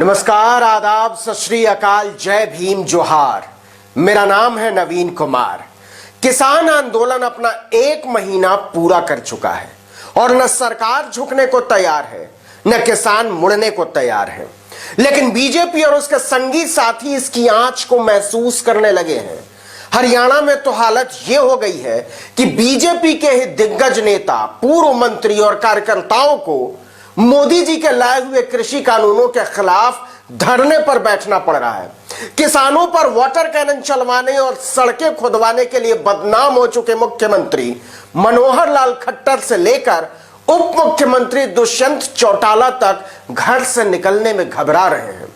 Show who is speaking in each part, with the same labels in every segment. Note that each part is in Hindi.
Speaker 1: नमस्कार, आदाब, सत श्री अकाल, जय भीम, जोहार। मेरा नाम है नवीन कुमार। किसान आंदोलन अपना 1 महीना पूरा कर चुका है और न सरकार झुकने को तैयार है न किसान मुड़ने को तैयार है। लेकिन बीजेपी और उसके संगी साथी इसकी आंच को महसूस करने लगे हैं। हरियाणा में तो हालत यह हो गई है कि बीजेपी के ही दिग्गज नेता, पूर्व मंत्री और कार्यकर्ताओं को मोदी जी के लाए हुए कृषि कानूनों के खिलाफ धरने पर बैठना पड़ रहा है। किसानों पर वाटर कैनन चलवाने और सड़कें खुदवाने के लिए बदनाम हो चुके मुख्यमंत्री मनोहर लाल खट्टर से लेकर उप मुख्यमंत्री दुष्यंत चौटाला तक घर से निकलने में घबरा रहे हैं।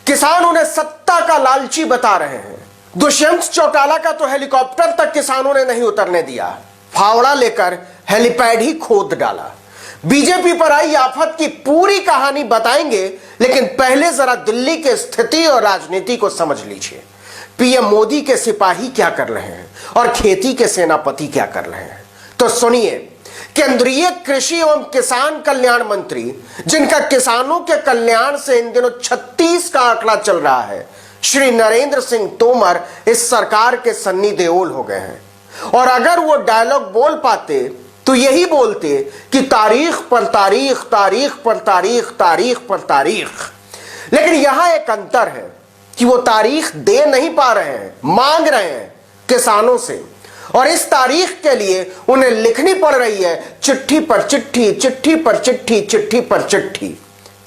Speaker 1: किसान उन्हें सत्ता का लालची बता रहे हैं। दुष्यंत चौटाला का तो हेलीकॉप्टर तक किसानों ने नहीं उतरने दिया, फावड़ा लेकर हेलीपैड ही खोद डाला। बीजेपी पर आई आफत की पूरी कहानी बताएंगे, लेकिन पहले जरा दिल्ली की स्थिति और राजनीति को समझ लीजिए। पीएम मोदी के सिपाही क्या कर रहे हैं और खेती के सेनापति क्या कर रहे हैं, तो सुनिए। केंद्रीय कृषि एवं किसान कल्याण मंत्री, जिनका किसानों के कल्याण से इन दिनों 36 का आंकड़ा चल रहा है, श्री नरेंद्र सिंह तोमर इस सरकार के सन्नी देओल हो गए हैं। और अगर वो डायलॉग बोल पाते तो यही बोलते कि तारीख पर तारीख, तारीख पर तारीख, तारीख पर तारीख। लेकिन यहां एक अंतर है कि वो तारीख दे नहीं पा रहे हैं, मांग रहे हैं किसानों से। और इस तारीख के लिए उन्हें लिखनी पड़ रही है चिट्ठी पर चिट्ठी, चिट्ठी पर चिट्ठी, चिट्ठी पर चिट्ठी।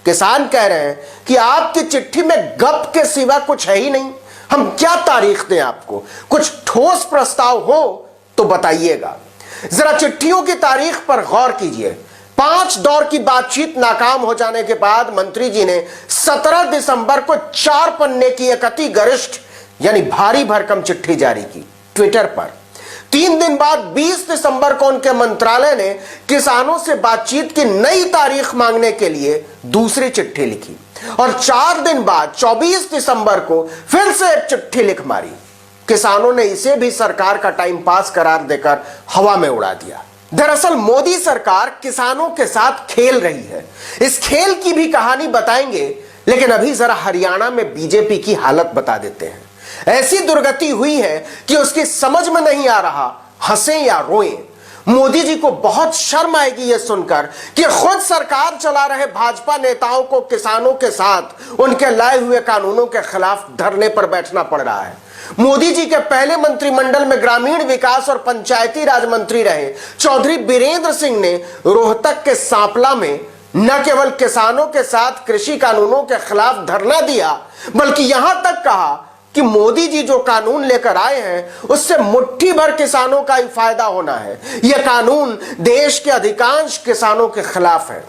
Speaker 1: किसान कह रहे हैं कि आपकी चिट्ठी में गप के सिवा कुछ है ही नहीं, हम क्या तारीख दें आपको, कुछ ठोस प्रस्ताव हो तो बताइएगा। जरा चिट्ठियों की तारीख पर गौर कीजिए। 5 दौर की बातचीत नाकाम हो जाने के बाद मंत्री जी ने 17 दिसंबर को 4 पन्ने की एक अति गरिष्ठ यानी भारी भरकम चिट्ठी जारी की ट्विटर पर। 3 दिन बाद 20 दिसंबर को उनके मंत्रालय ने किसानों से बातचीत की नई तारीख मांगने के लिए दूसरी चिट्ठी लिखी और 4 दिन बाद 24 दिसंबर को फिर से एक चिट्ठी लिख मारी। किसानों ने इसे भी सरकार का टाइम पास करार देकर हवा में उड़ा दिया। दरअसल मोदी सरकार किसानों के साथ खेल रही है। इस खेल की भी कहानी बताएंगे, लेकिन अभी जरा हरियाणा में बीजेपी की हालत बता देते हैं। ऐसी दुर्गति हुई है कि उसकी समझ में नहीं आ रहा हंसे या रोएं। मोदी जी को बहुत शर्म आएगी यह सुनकर कि खुद सरकार चला रहे भाजपा नेताओं को किसानों के साथ उनके लाए हुए कानूनों के खिलाफ धरने पर बैठना पड़ रहा है। मोदी जी के पहले मंत्रिमंडल में ग्रामीण विकास और पंचायती राज मंत्री रहे चौधरी बीरेंद्र सिंह ने रोहतक के सांपला में न केवल किसानों के साथ कृषि कानूनों के खिलाफ धरना दिया, बल्कि यहां तक कहा कि मोदी जी जो कानून लेकर आए हैं उससे मुट्ठी भर किसानों का ही फायदा होना है। यह कानून देश के अधिकांश किसानों के खिलाफ है,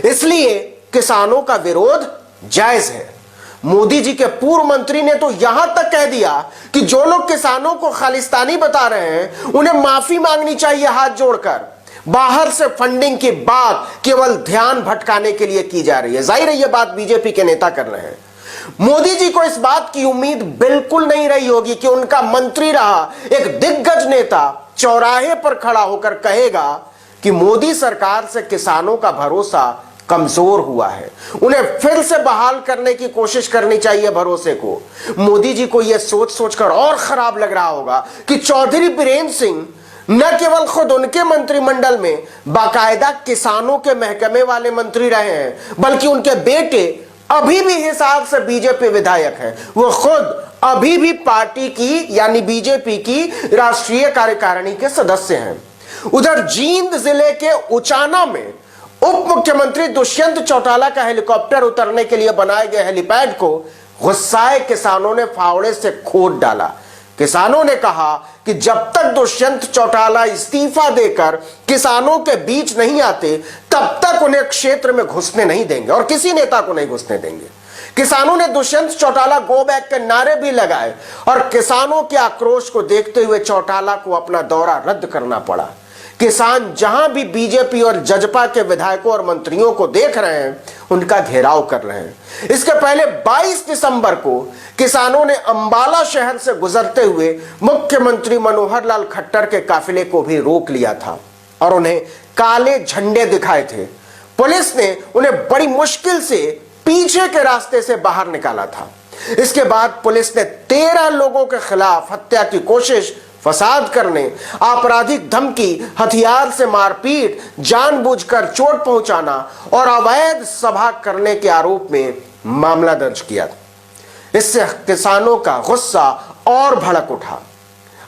Speaker 1: इसलिए किसानों का विरोध जायज है। मोदी जी के पूर्व मंत्री ने तो यहां तक कह दिया कि जो लोग किसानों को खालिस्तानी बता रहे हैं उन्हें माफी मांगनी चाहिए हाथ जोड़कर। बाहर से फंडिंग की बात केवल ध्यान भटकाने के लिए की जा रही है। जाहिर है यह बात बीजेपी के नेता कर रहे हैं। मोदी जी को इस बात की उम्मीद बिल्कुल नहीं रही होगी कि उनका मंत्री रहा एक दिग्गज नेता चौराहे पर खड़ा होकर कहेगा कि मोदी सरकार से किसानों का भरोसा कमजोर हुआ है, उन्हें फिर से बहाल करने की कोशिश करनी चाहिए भरोसे को। मोदी जी को यह सोच सोचकर और खराब लग रहा होगा कि चौधरी बीरेंद्र सिंह न केवल खुद उनके मंत्रिमंडल में बाकायदा किसानों के महकमे वाले मंत्री रहे हैं, बल्कि उनके बेटे अभी भी हिसाब से बीजेपी विधायक हैं। वो खुद अभी भी पार्टी की यानी बीजेपी की राष्ट्रीय कार्यकारिणी के सदस्य हैं। उधर जींद जिले के उचाना में उप मुख्यमंत्री दुष्यंत चौटाला का हेलीकॉप्टर उतरने के लिए बनाए गए हेलीपैड को गुस्साए किसानों ने फावड़े से खोद डाला। किसानों ने कहा कि जब तक दुष्यंत चौटाला इस्तीफा देकर किसानों के बीच नहीं आते तब तक उन्हें क्षेत्र में घुसने नहीं देंगे और किसी नेता को नहीं घुसने देंगे। किसानों ने दुष्यंत चौटाला गो बैक के नारे भी लगाए और किसानों के आक्रोश को देखते हुए चौटाला को अपना दौरा रद्द करना पड़ा। किसान जहां भी बीजेपी और जजपा के विधायकों और मंत्रियों को देख रहे हैं उनका घेराव कर रहे हैं। इसके पहले 22 दिसंबर को किसानों ने अंबाला शहर से गुजरते हुए मुख्यमंत्री मनोहर लाल खट्टर के काफिले को भी रोक लिया था और उन्हें काले झंडे दिखाए थे। पुलिस ने उन्हें बड़ी मुश्किल से पीछे के रास्ते से बाहर निकाला था। इसके बाद पुलिस ने 13 लोगों के खिलाफ हत्या की कोशिश, फसाद करने, आपराधिक धमकी, हथियार से मारपीट, जानबूझकर चोट पहुंचाना और अवैध सभा करने के आरोप में मामला दर्ज किया। इससे किसानों का गुस्सा और भड़क उठा।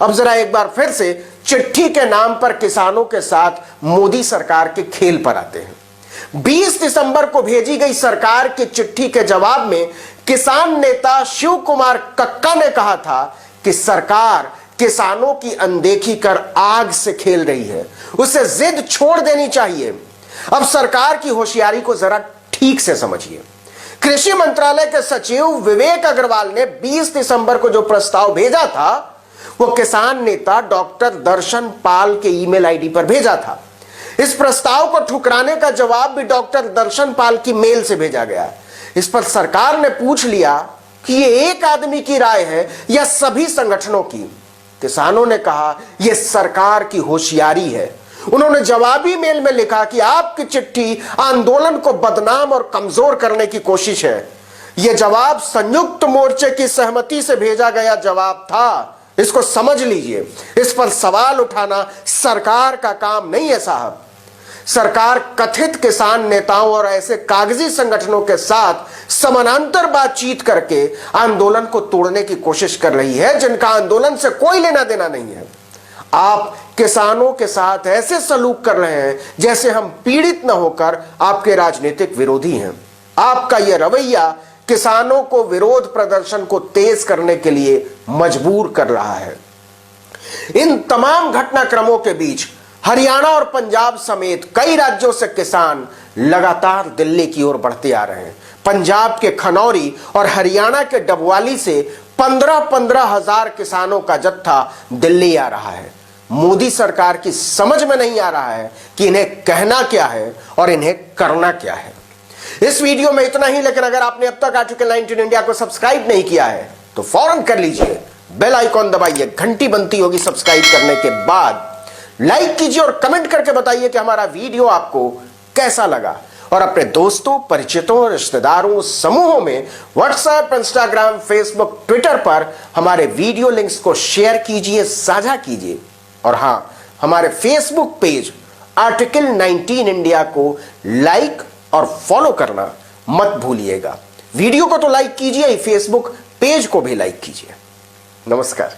Speaker 1: अब जरा एक बार फिर से चिट्ठी के नाम पर किसानों के साथ मोदी सरकार के खेल पर आते हैं। 20 दिसंबर को भेजी गई सरकार की चिट्ठी के जवाब में किसान नेता शिव कुमार कक्का ने कहा था कि सरकार किसानों की अनदेखी कर आग से खेल रही है, उसे जिद छोड़ देनी चाहिए। अब सरकार की होशियारी को जरा ठीक से समझिए। कृषि मंत्रालय के सचिव विवेक अग्रवाल ने 20 दिसंबर को जो प्रस्ताव भेजा था वो किसान नेता डॉक्टर दर्शन पाल के ईमेल आईडी पर भेजा था। इस प्रस्ताव को ठुकराने का जवाब भी डॉक्टर दर्शन पाल की मेल से भेजा गया। इस पर सरकार ने पूछ लिया कि ये एक आदमी की राय है या सभी संगठनों की। किसानों ने कहा यह सरकार की होशियारी है। उन्होंने जवाबी मेल में लिखा कि आपकी चिट्ठी आंदोलन को बदनाम और कमजोर करने की कोशिश है। यह जवाब संयुक्त मोर्चे की सहमति से भेजा गया जवाब था, इसको समझ लीजिए। इस पर सवाल उठाना सरकार का काम नहीं है साहब। सरकार कथित किसान नेताओं और ऐसे कागजी संगठनों के साथ समानांतर बातचीत करके आंदोलन को तोड़ने की कोशिश कर रही है, जिनका आंदोलन से कोई लेना देना नहीं है। आप किसानों के साथ ऐसे सलूक कर रहे हैं जैसे हम पीड़ित न होकर आपके राजनीतिक विरोधी हैं। आपका यह रवैया किसानों को विरोध प्रदर्शन को तेज करने के लिए मजबूर कर रहा है। इन तमाम घटनाक्रमों के बीच हरियाणा और पंजाब समेत कई राज्यों से किसान लगातार दिल्ली की ओर बढ़ते आ रहे हैं। पंजाब के खनौरी और हरियाणा के डबवाली से 15-15 हजार किसानों का जत्था दिल्ली आ रहा है। मोदी सरकार की समझ में नहीं आ रहा है कि इन्हें कहना क्या है और इन्हें करना क्या है। इस वीडियो में इतना ही, लेकिन अगर आपने अब तक आर्टिकल 19 इंडिया को सब्सक्राइब नहीं किया है तो फौरन कर लीजिए। बेल आइकॉन दबाइए, घंटी बनती होगी सब्सक्राइब करने के बाद। लाइक कीजिए और कमेंट करके बताइए कि हमारा वीडियो आपको कैसा लगा। और अपने दोस्तों, परिचितों, रिश्तेदारों, समूहों में व्हाट्सएप, इंस्टाग्राम, फेसबुक, ट्विटर पर हमारे वीडियो लिंक्स को शेयर कीजिए, साझा कीजिए। और हां, हमारे फेसबुक पेज आर्टिकल 19 इंडिया को लाइक और फॉलो करना मत भूलिएगा। वीडियो को तो लाइक कीजिए ही, फेसबुक पेज को भी लाइक कीजिए। नमस्कार।